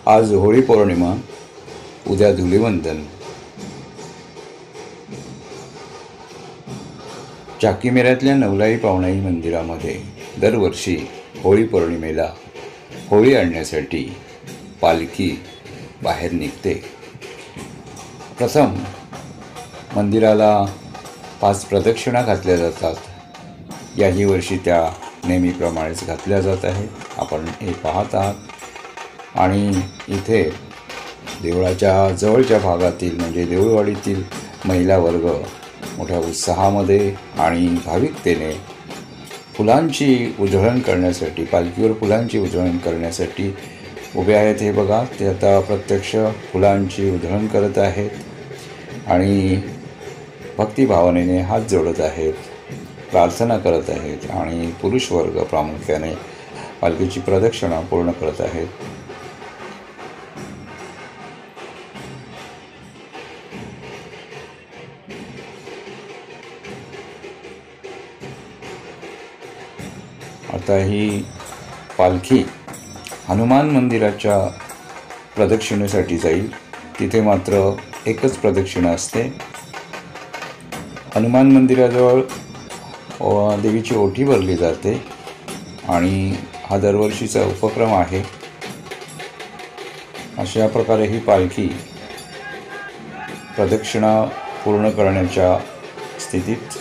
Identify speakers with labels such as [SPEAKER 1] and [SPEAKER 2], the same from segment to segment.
[SPEAKER 1] आज होळी पौर्णिमा, उद्या धुलिवंदन। चाकीमेऱ्यातल्या नवलाई पावणाई मंदिरामध्ये दरवर्षी होळी पौर्णिमेला होळी आणण्यासाठी पालखी बाहेर निघते। प्रथम मंदिराला 5 प्रदक्षिणा घातल्या जातात। याही वर्षी त्या नेहमीप्रमाणेच घातल्या जात आहेत। आपण हे पाहत आहात आणि इथे देवळाच्या जवळच्या भागातील म्हणजे देऊळवाडीतील महिला वर्ग मोठ्या उत्साहामध्ये आणि भाविकतेने फुलांची उधळण करण्यासाठी, पालखीवर फुलांची उधळण करण्यासाठी उभे आहेत। हे बघा, ते आता प्रत्यक्ष फुलांची उधळण करत आहेत आणि भक्तिभावनेने हात जोडत आहेत, प्रार्थना करत आहेत आणि पुरुष वर्ग प्रामुख्याने पालखीची प्रदक्षिणा पूर्ण करत आहेत। आता ही पालखी हनुमान मंदिराच्या प्रदक्षिणेसाठी जाईल। तिथे मात्र एकच प्रदक्षिणा असते। हनुमान मंदिराजवळ देवीची ओटी भरली जाते आणि हा दरवर्षीचा उपक्रम आहे। अशा प्रकारे ही पालखी प्रदक्षिणा पूर्ण करण्याच्या स्थितीत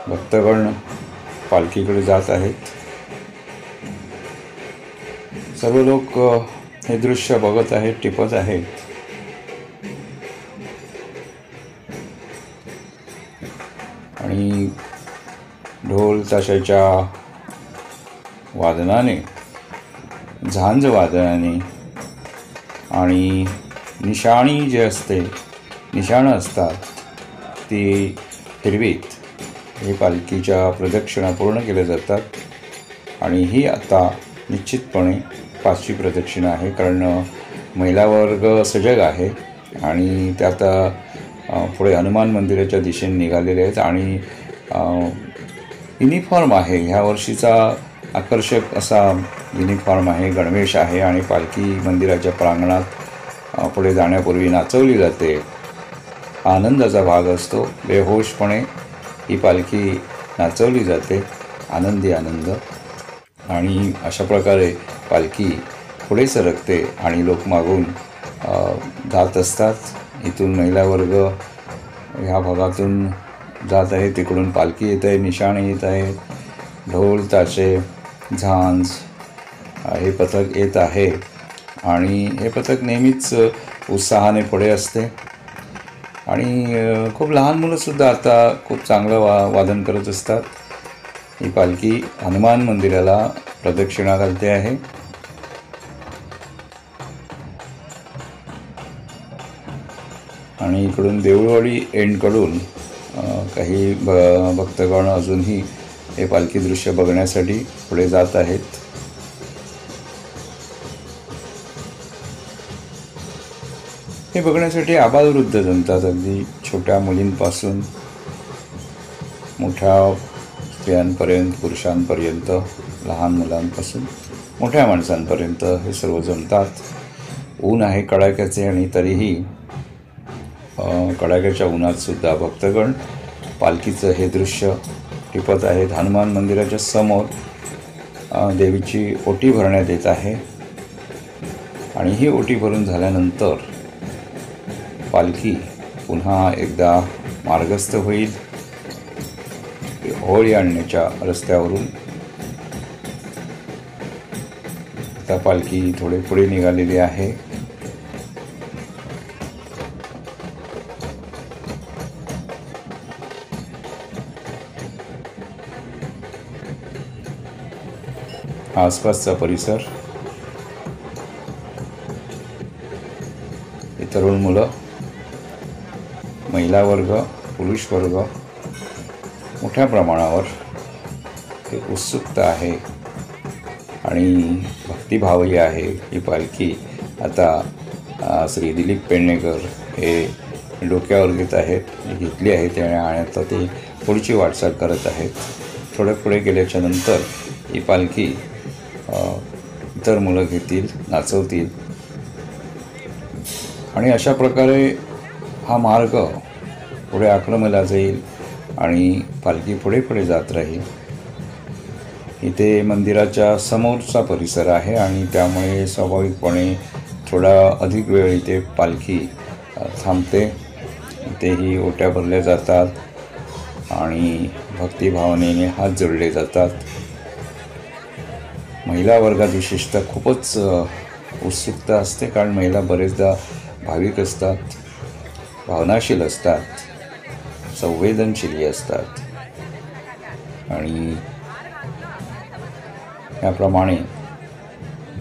[SPEAKER 1] भक्तगण पालखीकडे जात आहेत। सर्व लोक हे दृश्य बघत आहेत, टिपत आहेत। आणि ढोल ताशाच्या वादनाने, झांज वादनाने आणि निशाणी जे असते, निशाणं असतात ती फिरवीत हे पालखीच्या प्रदक्षिणा पूर्ण केल्या जातात। आणि ही आता निश्चितपणे 5वी प्रदक्षिणा आहे, कारण महिला वर्ग सजग आहे आणि त्या आता पुढे हनुमान मंदिराच्या दिशेने निघालेले आहेत आणि युनिफॉर्म आहे। ह्या वर्षीचा आकर्षक असा युनिफॉर्म आहे, गणवेश आहे आणि पालखी मंदिराच्या प्रांगणात पुढे जाण्यापूर्वी नाचवली जाते। आनंदाचा भाग असतो। बेहोशपणे ही पालखी नाचवली जाते, आनंदी आनंद। आणि अशा प्रकारे पालखी पुढे सरकते आणि लोक मागून जात असतात। इथून महिला वर्ग ह्या भागातून जात आहे, तिकडून पालखी येत आहे, निशाणे येत आहेत, ढोल ताशे झांज हे पथक येत आहे आणि हे पथक नेहमीच उत्साहाने पुढे असते। आणि खूप लहान मुलंसुद्धा आता खूप चांगलं वादन करत असतात। ही पालखी हनुमान मंदिराला प्रदक्षिणा घालते आहे। आणि इकडून देऊळवाडी एंडकडून काही भक्तगण अजूनही हे पालखी दृश्य बघण्यासाठी पुढे जात आहेत। हे बघण्यासाठी आबालवृद्ध जमतात, अगदी छोट्या मुलींपासून मोठ्या स्त्रियांपर्यंत, पुरुषांपर्यंत, लहान मुलांपासून मोठ्या माणसांपर्यंत हे सर्व जमतात। ऊन आहे कडाक्याचे आणि तरीही कडाक्याच्या उन्हातसुद्धा भक्तगण पालखीचं हे दृश्य टिपत आहेत। हनुमान मंदिराच्या समोर देवीची ओटी भरण्यात येत आहे आणि ही ओटी भरून झाल्यानंतर पालखी पुन्हा एकदा मार्गस्थ होईल होळी आणण्याच्या रस्त्यावरून। आता पालखी थोडे पुढे निघालेली आहे। आसपासचा परिसर, तरुण मुलं, महिला वर्ग, पुरुष वर्ग मोठ्या प्रमाणावर हे उत्सुकता आहे आणि भक्तिभावही आहे। ही पालखी आता श्री दिलीप पेडणेकर हे डोक्यावर घेत आहेत, घेतली आहे त्याने आणि आता ते पुढची वाटचाल करत आहेत। थोडं पुढे गेल्याच्या नंतर ही पालखी इतर मुलं घेतील, नाचवतील आणि अशा प्रकारे हा मार्ग पुढे आक्रमला जाईल आणि पालखी पुढे पुढे जात राहील. इथे मंदिराच्या समोरचा परिसर आहे आणि त्यामुळे स्वाभाविकपणे थोडा अधिक वेळ इथे पालखी थांबते. इथेही ओट्या भरल्या जातात आणि भक्तिभावनेने हात जोडले जातात. महिला वर्गात विशेषतः खूपच उत्सुकता असते, कारण महिला बरेचदा भाविक असतात, भावनाशील असतात, संवेदनशील असतात आणि याप्रमाणे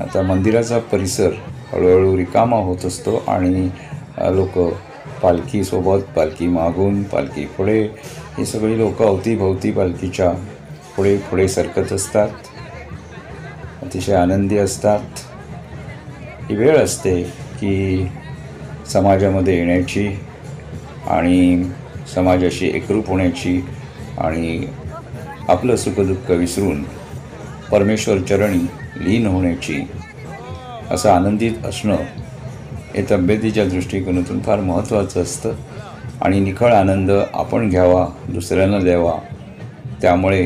[SPEAKER 1] आता मंदिराचा परिसर हळूहळू रिकामा होत असतो आणि लोक पालखीसोबत, पालखी मागून, पालखी पुढे, ही सगळी लोक अवतीभवती पालखीच्या पुढे पुढे सरकत असतात, अतिशय आनंदी असतात. ही वेळ असते की समाजामध्ये येण्याची आणि समाजाशी एकरूप होण्याची आणि आपलं सुखदुःख विसरून परमेश्वर चरणी लीन होण्याची. असं आनंदित असणं हे तब्येतीच्या दृष्टिकोनातून फार महत्त्वाचं असतं आणि निखळ आनंद आपण घ्यावा, दुसऱ्यांना द्यावा. त्यामुळे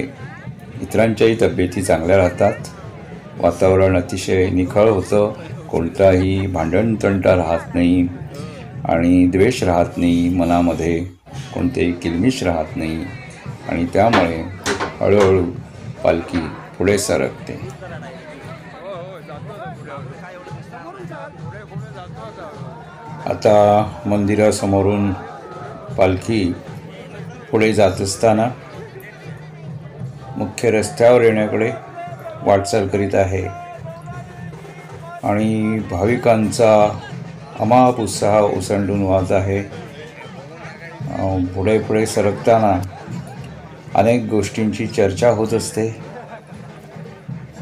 [SPEAKER 1] इतरांच्याही तब्येती चांगल्या राहतात, वातावरण अतिशय निखळ होतं, कोणताही भांडणतंटा राहत नाही आणि द्वेष राहत नाही, मनामध्ये कोणतेही किलमिश राहत नाही आणि त्यामुळे हळूहळू पालखी पुढे सरकते. आता मंदिरासमोरून पालखी पुढे जात असताना मुख्य रस्त्यावर येण्याकडे वाटचाल करीत आहे आणि भाविकांचा अमाप उत्साह ओसंडून वाहत आहे. पुढे पुढे सरकताना अनेक गोष्टींची चर्चा होत असते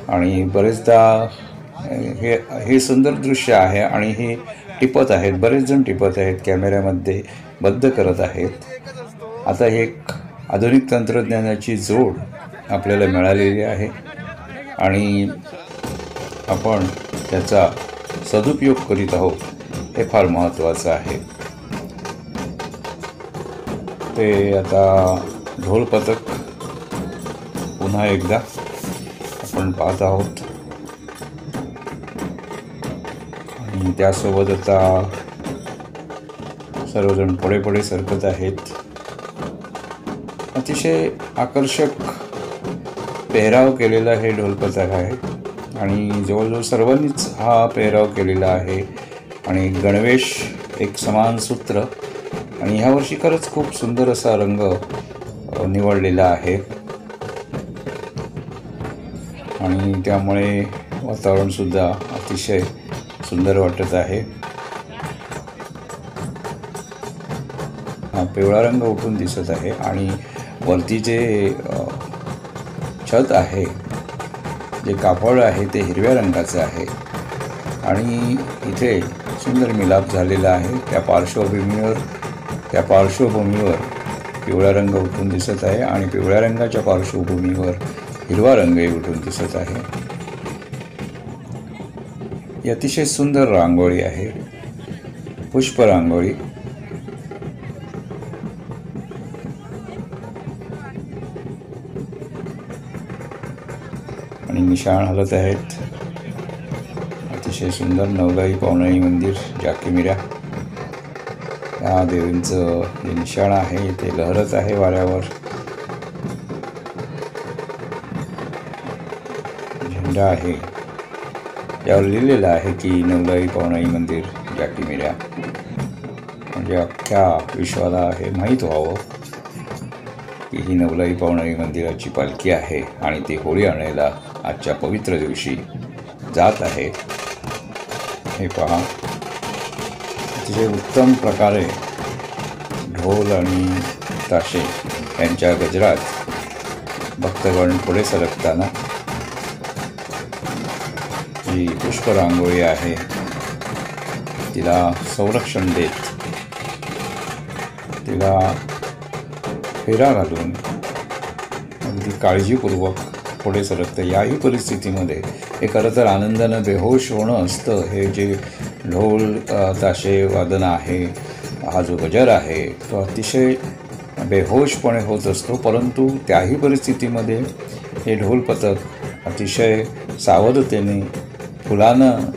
[SPEAKER 1] आणि बरेचदा हे सुंदर दृश्य आहे आणि हे टिपत आहेत, बरेच जण टिपत आहेत, कॅमेऱ्यामध्ये बद्ध करत आहेत. आता हे एक आधुनिक तंत्रज्ञानाची जोड आपल्याला मिळालेली आहे आणि आपण त्याचा सदुपयोग करीत आहोत, हे फार महत्त्वाचं आहे. ते आता ढोल पथक पुन्हा एकदा आपण पाहत आहोत आणि त्यासोबत आता सर्वजण पुढे पुढे सरकत आहेत. अतिशय आकर्षक पेहराव केलेला हे ढोल पथक आहे आणि जवळजवळ सर्वांनीच हा पेहराव केलेला आहे आणि गणवेश एक समान सूत्र आणि ह्यावर्षी खरंच खूप सुंदर असा रंग निवडलेला आहे आणि त्यामुळे वातावरणसुद्धा अतिशय सुंदर वाटत आहे. हा पिवळा रंग उठून दिसत आहे आणि वरती जे छत आहे, जे कापड आहे ते हिरव्या रंगाचं आहे आणि इथे सुंदर मिलाप झालेला आहे. त्या पार्श्वभूमीवर पिवळा रंग उठून दिसत आहे आणि पिवळ्या रंगाच्या पार्श्वभूमीवर हिरवा रंगही उठून दिसत आहे. ही अतिशय सुंदर रांगोळी आहे, पुष्प रांगोळी. आणि निशाण हलत आहेत. अतिशय सुंदर नवलाई पवनाई मंदिर जाकिमिरा या देवींचं जे निशाण आहे ते लहरत आहे वाऱ्यावर. झेंडा आहे, यावर लिहिलेलं आहे की नवलाई पवनाई मंदिर जाकिमिरा, म्हणजे अख्ख्या विश्वाला हे माहीत व्हावं की ही नवलाई पवनाई मंदिराची पालखी आहे आणि ती होळी आणायला आजच्या पवित्र दिवशी जात आहे. हे पहा, अतिशय उत्तम प्रकारे ढोल आणि ताशे यांच्या गजरात भक्तगण पुढे सरकताना जी पुष्प रांगोळी आहे तिला संरक्षण देत, तिला फेरा घालून अगदी काळजीपूर्वक पुढे सरकतं. याही परिस्थितीमध्ये हे खरं तर आनंदानं बेहोश होणं असतं. हे जे ढोल ताशे वादन आहे, हा जो गजर आहे तो अतिशय बेहोशपणे होत असतो. परंतु त्याही परिस्थितीमध्ये हे ढोल पथक अतिशय सावधतेने फुलानं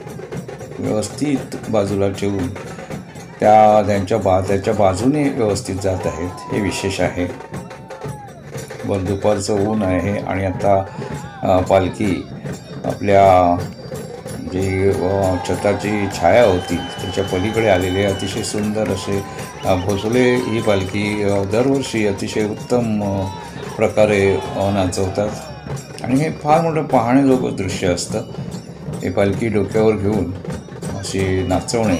[SPEAKER 1] व्यवस्थित बाजूला ठेवून त्याच्या बाजूने व्यवस्थित जात आहेत, हे विशेष आहे. दुपारचं ऊन आहे आणि आता पालखी आपल्या जी छताची छाया होती त्याच्या पलीकडे आलेले अतिशय सुंदर असे भोसले ही पालखी दरवर्षी अतिशय उत्तम प्रकारे नाचवतात आणि हे फार मोठं पाहण्याजोगं दृश्य असतं. हे पालखी डोक्यावर घेऊन अशी नाचवणे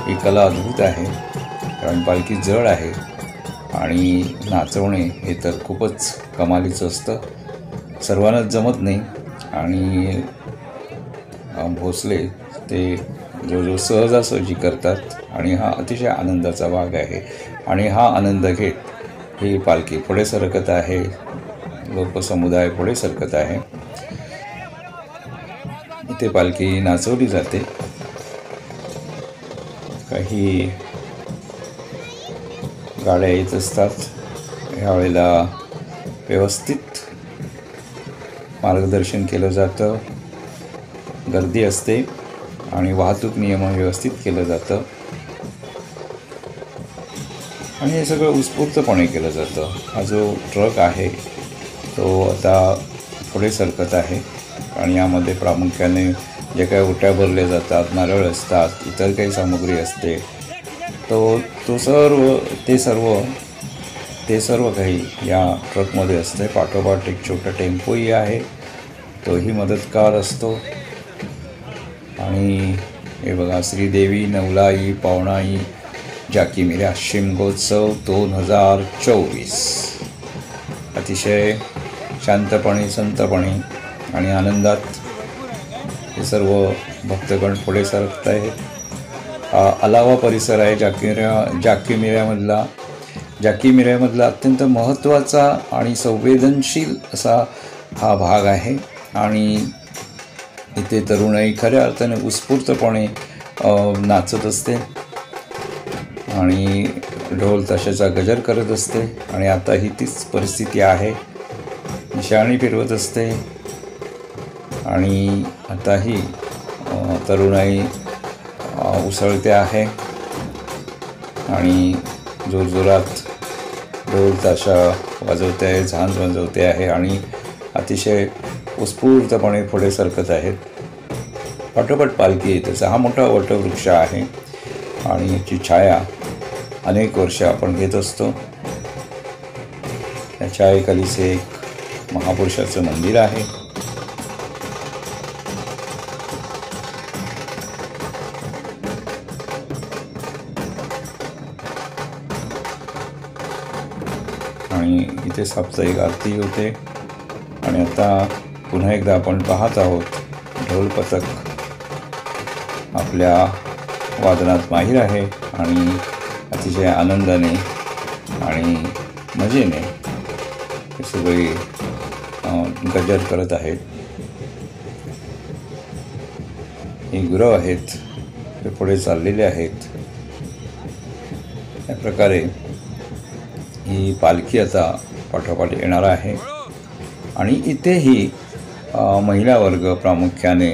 [SPEAKER 1] ही कला अद्भुत आहे. कारण पालखी जड आहे आणि नाचवणे हे तर खूपच कमालीचं असतं. सर्वांनाच जमत नाही आणि भोसले ते जो सहजासहजी करतात आणि हा अतिशय आनंदाचा भाग आहे. आणि हा आनंद घेत ही पालखी पुढे सरकत आहे, लोकसमुदाय पुढे सरकत आहे. इथे पालखी नाचवली जाते. काही गाड्या येत असतात. ह्यावेळेला व्यवस्थित मार्गदर्शन केलं जातं, गर्दी असते आणि वाहतूक नियमन व्यवस्थित केलं जातं आणि हे सगळं उत्स्फूर्तपणे केलं जातं. हा जो ट्रक आहे तो आता पुढे सरकत आहे आणि यामध्ये प्रामुख्याने जे काही ओट्या भरल्या जातात, नारळ असतात, इतर काही सामग्री असते, ते सर्व काही या ट्रकमध्ये असते. पाठोपाठ एक छोटा टेम्पोही आहे, तोही मदतगार असतो. आणि हे बघा, श्रीदेवी नवलाई पावणाई जाकिमिऱ्या शिमगोत्सव 2024 अतिशय शांतपणे, संतपणे आणि आनंदात हे सर्व भक्तगण पुढे सरकत आहेत. अलावा परिसर आहे जाकिमिऱ्यामधला अत्यंत महत्त्वाचा आणि संवेदनशील असा हा भाग आहे. आणि इथे तरुणाई खऱ्या अर्थाने उत्स्फूर्तपणे नाचत असते आणि ढोल ताशाचा गजर करत असते. आणि आता ही तीच परिस्थिती आहे. निशाणी फिरवत असते आणि आताही तरुणाई उसळते आहे आणि जोरजोरात ढोल ताशा वाजवते आहे, झांज वाजवते आहे आणि अतिशय उत्स्फूर्तपणे पुढे सरकत आहेत. पाठोपाठ पालखी येते. हा मोठा वटवृक्ष आहे आणि याची छाया अनेक वर्ष आपण घेत असतो. या छायेखालीच एक महापुरुषाचं मंदिर आहे. आणि इथे साप्ताहिक आरती होते. आणि आता पुन्हा एकदा आपण पाहत आहोत ढोल पथक आपल्या वादनात माहीर आहे आणि अतिशय आनंदाने आणि मजेने हे सगळे गजर करत आहेत. हे गुरव आहेत, ते पुढे चाललेले आहेत. या प्रकारे ही पालखी आता पाठोपाठ येणार आहे. आणि इथेही महिला वर्ग प्रामुख्याने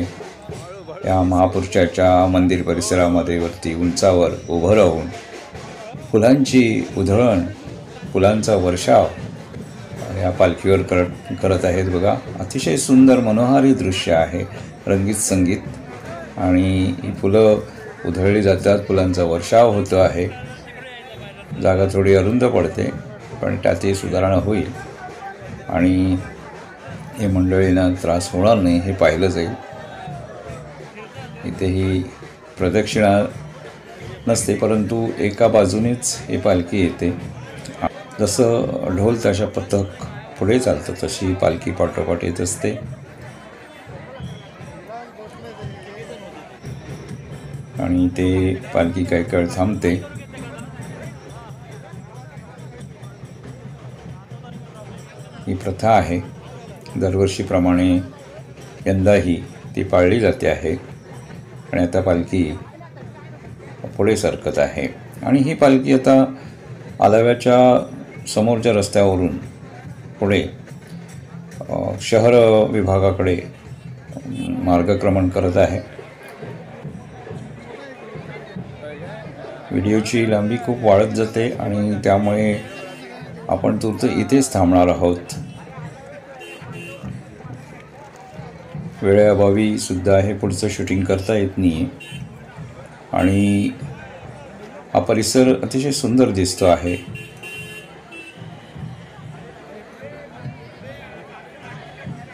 [SPEAKER 1] या महापुरुषाच्या मंदिर परिसरामध्ये वरती उंचावर उभं राहून फुलांची उधळण, फुलांचा वर्षाव या पालखीवर करत आहेत. बघा, अतिशय सुंदर मनोहारी दृश्य आहे. रंगीत संगीत आणि ही फुलं उधळली जातात, फुलांचा वर्षाव होतो आहे. जागा थोडी अरुंद पडते, पण त्यातही सुधारणा होईल आणि हे मंडळींना त्रास होणार नाही हे पाहिलं जाईल. इथे ही प्रदक्षिणा नसते, परंतु एका बाजूनेच ही पालखी येते. जसं ढोल ताशा पथक पुढे चालतं तशी पालखी पाठोपाठ येत असते. आणि ते पालखी काही काळ थांबते. ही प्रथा आहे दरवर्षीप्रमाणे यंदाही ती पाळली जाते आहे आणि आता पालखी पुढे सरकत आहे. आणि ही पालखी आता आलाव्याच्या समोरच्या रस्त्यावरून पुढे शहर विभागाकडे मार्गक्रमण करत आहे. व्हिडिओची लांबी खूप वाढत जाते आणि त्यामुळे आपण तूर्त इथेच थांबणार आहोत. वेळेअभावी सुद्धा हे पुढचं शूटिंग करता येत नाही आणि हा परिसर अतिशय सुंदर दिसतो आहे.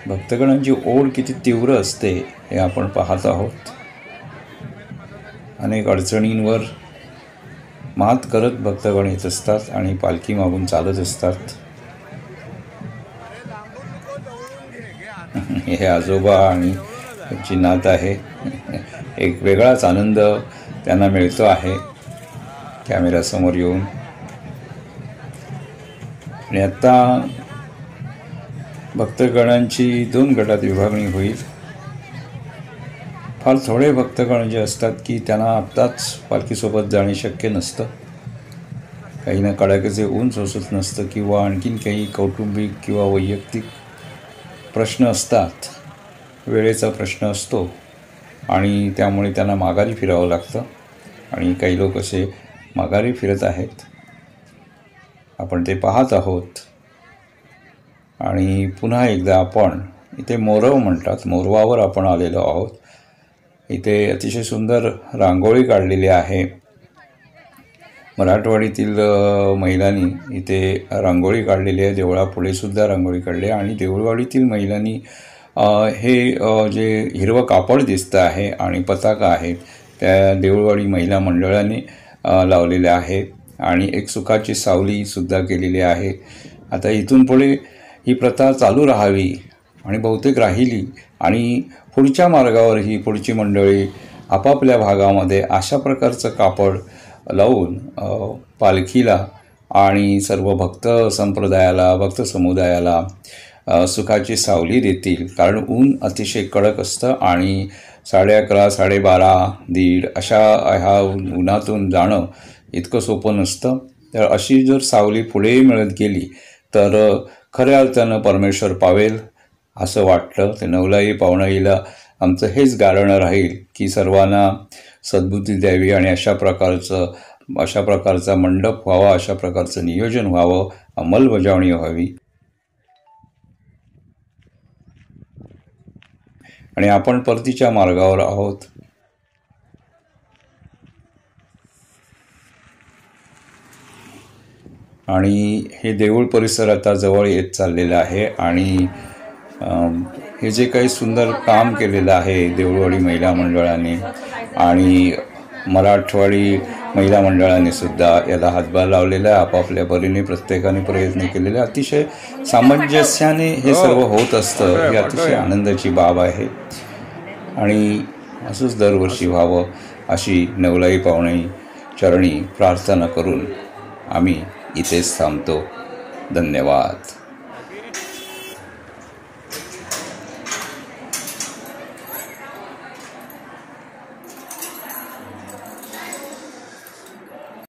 [SPEAKER 1] भक्तगणांची ओढ किती तीव्र असते हे आपण पाहत आहोत. अनेक अडचणींवर मात करत भक्तगण येत असतात आणि पालखी मागून चालत असतात. हे आजोबा आणि त्यांची नात आहे. एक वेगळाच आनंद त्यांना मिळतो आहे कॅमेऱ्यासमोर येऊन. आणि आता भक्तगणांची 2 गटात विभागणी होईल. फार थोडे भक्तगण जे असतात की त्यांना आत्ताच पालखीसोबत जाणे शक्य नसतं. काहींना कडाक्याचे ऊन सोसत नसतं किंवा आणखीन काही कौटुंबिक किंवा वैयक्तिक प्रश्न असतात, वेळेचा प्रश्न असतो आणि त्यामुळे त्यांना माघारी फिरावं लागतं. आणि काही लोक असे माघारी फिरत आहेत, आपण ते पाहत आहोत. आणि पुन्हा एकदा आपण इथे मोरव म्हणतात, मोरवावर आपण आलेलो आहोत. इथे अतिशय सुंदर रांगोळी काढलेली आहे. मराठवाडीतील महिलांनी इथे रांगोळी काढलेली आहे. देवळापुढे सुद्धा रांगोळी काढली आहे आणि देऊळवाडीतील महिलांनी हे जे हिरवं कापड दिसतं आहे आणि पताका आहे त्या देऊळवाडी महिला मंडळाने लावलेले आहे आणि एक सुखाची सावलीसुद्धा केलेली आहे. आता इथून पुढे ही प्रथा चालू राहावी आणि बहुतेक राहिली आणि पुढच्या मार्गावरही पुढची मंडळी आपापल्या भागामध्ये अशा प्रकारचं कापड लावून पालखीला आणि सर्व भक्त संप्रदायाला, भक्त समुदायाला सुखाची सावली देतील. कारण ऊन अतिशय कडक असतं आणि 11:30, 12:30, 1:30 अशा ह्या उन्हातून जाणं इतकं सोपं नसतं. तर अशी जर सावली पुढे मिळत गेली तर खऱ्या अर्थानं परमेश्वर पावेल असं वाटतं. ते नवलाई पावणाईला आमचं हेच गारणं राहील की सर्वांना सद्बुद्धी द्यावी आणि अशा प्रकारचा मंडप व्हावा, अशा प्रकारचं नियोजन व्हावं, अंमलबजावणी व्हावी. आणि आपण परतीच्या मार्गावर आहोत. आणि हे देऊळ परिसर आता जवळ येत चाललेलं आहे आणि हे जे काही सुंदर काम केलेलं आहे देऊळवाडी महिला मंडळाने आणि मराठवाडी महिला मंडळाने सुद्धा याला हातभार लावलेला आहे. आपापल्या परीने प्रत्येकाने प्रयत्न केलेले, अतिशय सामंजस्याने हे सर्व होत असतं. ही अतिशय आनंदाची बाब आहे आणि असंच दरवर्षी व्हावं अशी नवलाई पावणाई चरणी प्रार्थना करून आम्ही इथेच थांबतो. धन्यवाद.